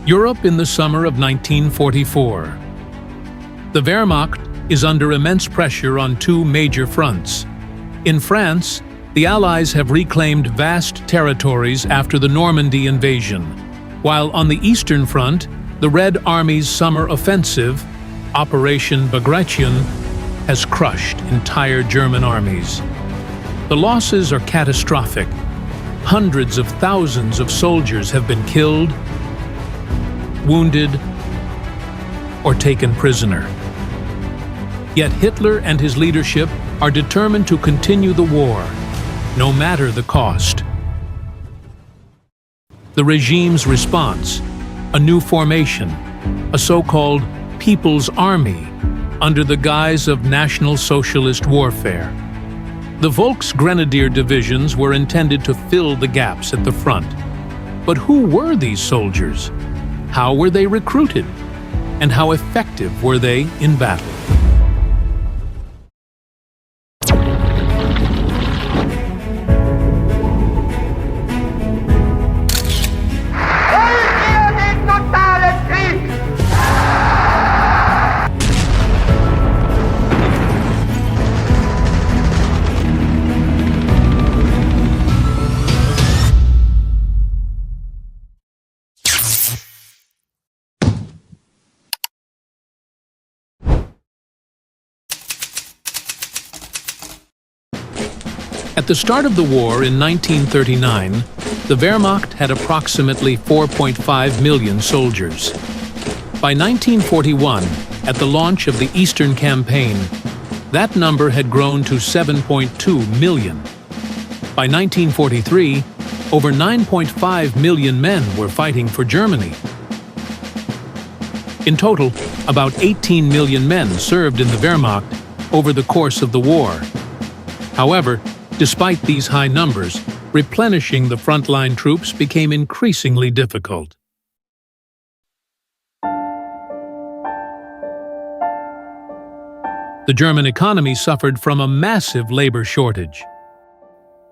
Europe in the summer of 1944. The Wehrmacht is under immense pressure on two major fronts. In France, the Allies have reclaimed vast territories after the Normandy invasion, while on the Eastern Front, the Red Army's summer offensive, Operation Bagration, has crushed entire German armies. The losses are catastrophic. Hundreds of thousands of soldiers have been killed, wounded, or taken prisoner. Yet Hitler and his leadership are determined to continue the war, no matter the cost. The regime's response: a new formation, a so-called People's Army, under the guise of National Socialist warfare. The Volksgrenadier Divisions were intended to fill the gaps at the front. But who were these soldiers? How were they recruited? And how effective were they in battle? At the start of the war in 1939, the Wehrmacht had approximately 4.5 million soldiers. By 1941, at the launch of the Eastern Campaign, that number had grown to 7.2 million. By 1943, over 9.5 million men were fighting for Germany. In total, about 18 million men served in the Wehrmacht over the course of the war. However, despite these high numbers, replenishing the frontline troops became increasingly difficult. The German economy suffered from a massive labor shortage.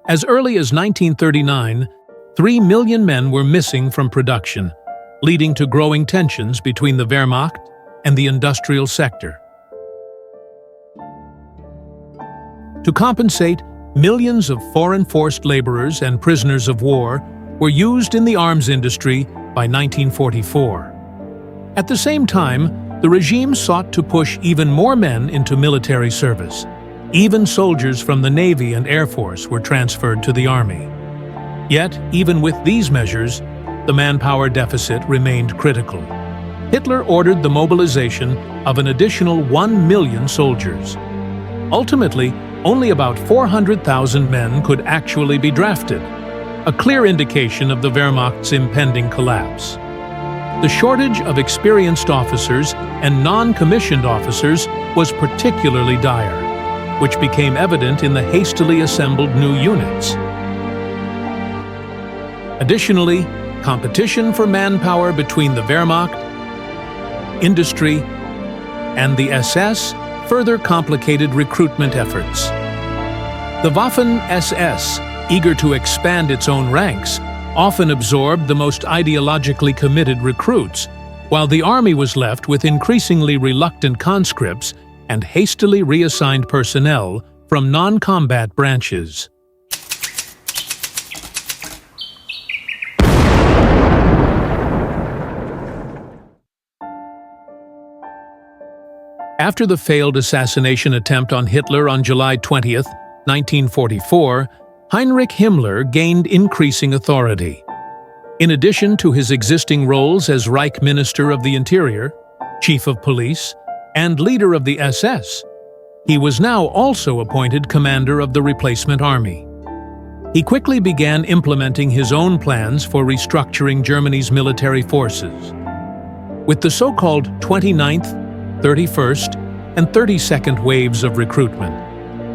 As early as 1939, 3 million men were missing from production, leading to growing tensions between the Wehrmacht and the industrial sector. To compensate, millions of foreign forced laborers and prisoners of war were used in the arms industry by 1944. At the same time, the regime sought to push even more men into military service. Even soldiers from the Navy and Air Force were transferred to the Army. Yet, even with these measures, the manpower deficit remained critical. Hitler ordered the mobilization of an additional 1 million soldiers. Ultimately, only about 400,000 men could actually be drafted, a clear indication of the Wehrmacht's impending collapse. The shortage of experienced officers and non-commissioned officers was particularly dire, which became evident in the hastily assembled new units. Additionally, competition for manpower between the Wehrmacht, industry, and the SS further complicated recruitment efforts. The Waffen-SS, eager to expand its own ranks, often absorbed the most ideologically committed recruits, while the army was left with increasingly reluctant conscripts and hastily reassigned personnel from non-combat branches. After the failed assassination attempt on Hitler on July 20, 1944, Heinrich Himmler gained increasing authority. In addition to his existing roles as Reich Minister of the Interior, Chief of Police, and leader of the SS, he was now also appointed commander of the replacement army. He quickly began implementing his own plans for restructuring Germany's military forces. With the so-called 29th, 31st, and 32nd waves of recruitment,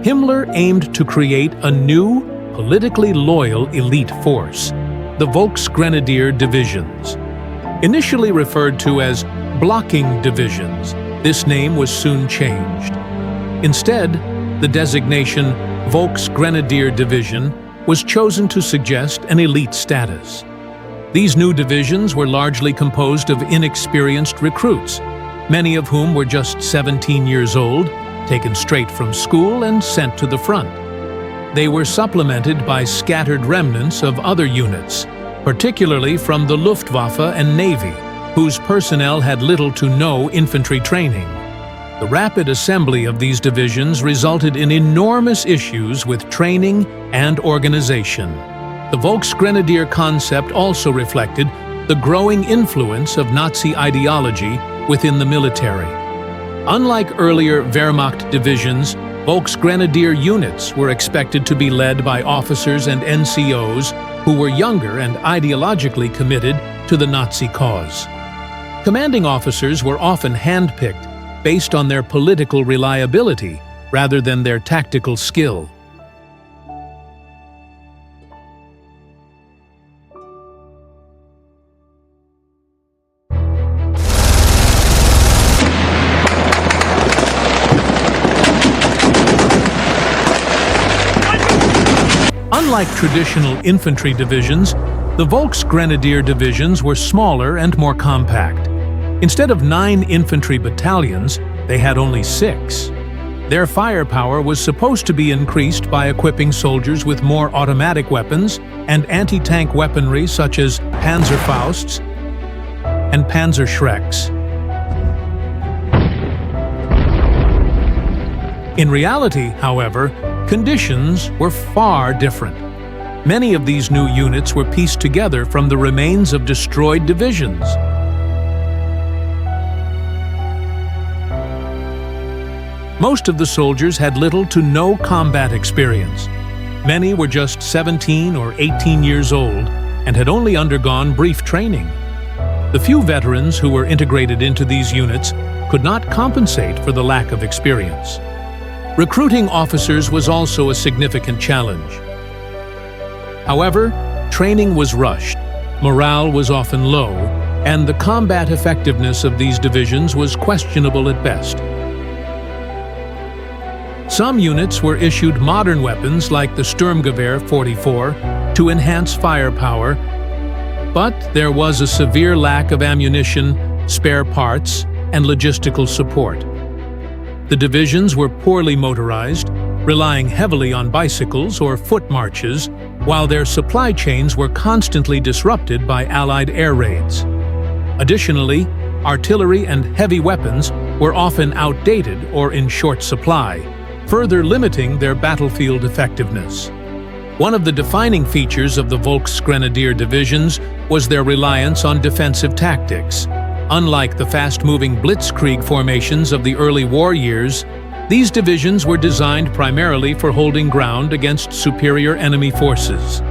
Himmler aimed to create a new, politically loyal elite force, the Volksgrenadier Divisions. Initially referred to as blocking divisions, this name was soon changed. Instead, the designation Volksgrenadier Division was chosen to suggest an elite status. These new divisions were largely composed of inexperienced recruits, many of whom were just 17 years old, taken straight from school and sent to the front. They were supplemented by scattered remnants of other units, particularly from the Luftwaffe and Navy, whose personnel had little to no infantry training. The rapid assembly of these divisions resulted in enormous issues with training and organization. The Volksgrenadier concept also reflected the growing influence of Nazi ideology within the military. Unlike earlier Wehrmacht divisions, Volksgrenadier units were expected to be led by officers and NCOs who were younger and ideologically committed to the Nazi cause. Commanding officers were often handpicked based on their political reliability rather than their tactical skill. Unlike traditional infantry divisions, the Volksgrenadier divisions were smaller and more compact. Instead of 9 infantry battalions, they had only 6. Their firepower was supposed to be increased by equipping soldiers with more automatic weapons and anti-tank weaponry such as Panzerfausts and Panzerschrecks. In reality, however, conditions were far different. Many of these new units were pieced together from the remains of destroyed divisions. Most of the soldiers had little to no combat experience. Many were just 17 or 18 years old and had only undergone brief training. The few veterans who were integrated into these units could not compensate for the lack of experience. Recruiting officers was also a significant challenge. However, training was rushed, morale was often low, and the combat effectiveness of these divisions was questionable at best. Some units were issued modern weapons like the Sturmgewehr 44 to enhance firepower, but there was a severe lack of ammunition, spare parts, and logistical support. The divisions were poorly motorized, relying heavily on bicycles or foot marches, while their supply chains were constantly disrupted by Allied air raids. Additionally, artillery and heavy weapons were often outdated or in short supply, further limiting their battlefield effectiveness. One of the defining features of the Volksgrenadier divisions was their reliance on defensive tactics. Unlike the fast-moving blitzkrieg formations of the early war years, these divisions were designed primarily for holding ground against superior enemy forces.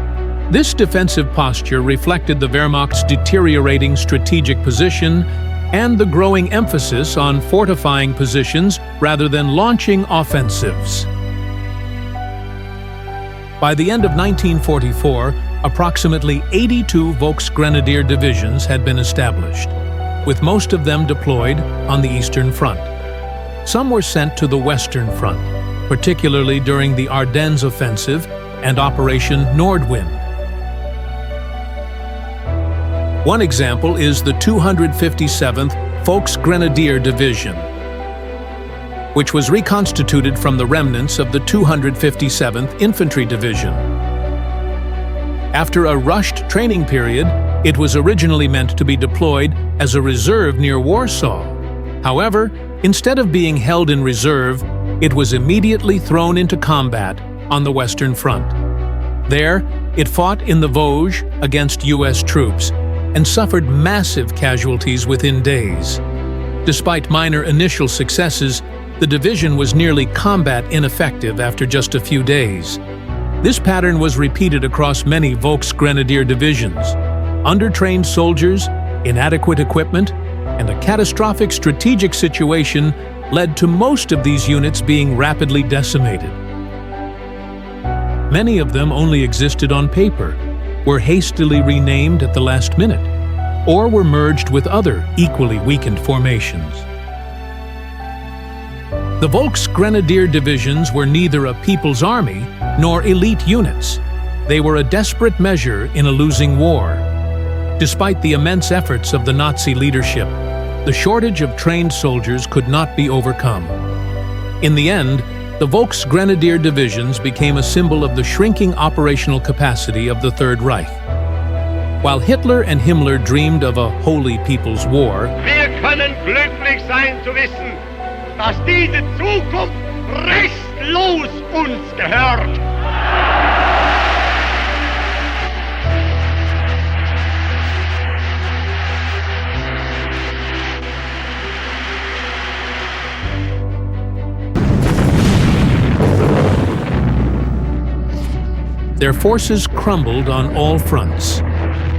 This defensive posture reflected the Wehrmacht's deteriorating strategic position and the growing emphasis on fortifying positions rather than launching offensives. By the end of 1944, approximately 82 Volksgrenadier divisions had been established, with most of them deployed on the Eastern Front. Some were sent to the Western Front, particularly during the Ardennes Offensive and Operation Nordwind. One example is the 257th Volksgrenadier Division, which was reconstituted from the remnants of the 257th Infantry Division. After a rushed training period, it was originally meant to be deployed as a reserve near Warsaw. However, instead of being held in reserve, it was immediately thrown into combat on the Western Front. There, it fought in the Vosges against U.S. troops and suffered massive casualties within days. Despite minor initial successes, the division was nearly combat ineffective after just a few days. This pattern was repeated across many Volksgrenadier divisions. Undertrained soldiers, inadequate equipment, and a catastrophic strategic situation led to most of these units being rapidly decimated. Many of them only existed on paper, were hastily renamed at the last minute, or were merged with other equally weakened formations. The Volksgrenadier divisions were neither a people's army nor elite units. They were a desperate measure in a losing war. Despite the immense efforts of the Nazi leadership, the shortage of trained soldiers could not be overcome. In the end, the Volksgrenadier Divisions became a symbol of the shrinking operational capacity of the Third Reich. While Hitler and Himmler dreamed of a Holy People's War, wir können glücklich sein zu wissen, dass diese Zukunft restlos uns gehört. their forces crumbled on all fronts.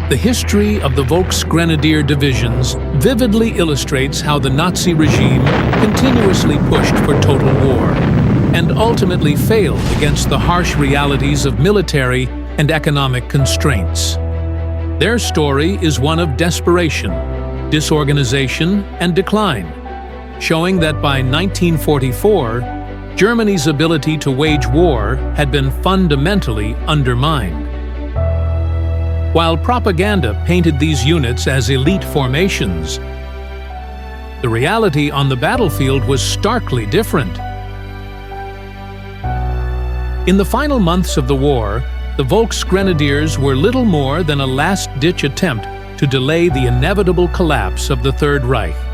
The history of the Volksgrenadier Divisions vividly illustrates how the Nazi regime continuously pushed for total war and ultimately failed against the harsh realities of military and economic constraints. Their story is one of desperation, disorganization, and decline, showing that by 1944, Germany's ability to wage war had been fundamentally undermined. While propaganda painted these units as elite formations, the reality on the battlefield was starkly different. In the final months of the war, the Volksgrenadiers were little more than a last-ditch attempt to delay the inevitable collapse of the Third Reich.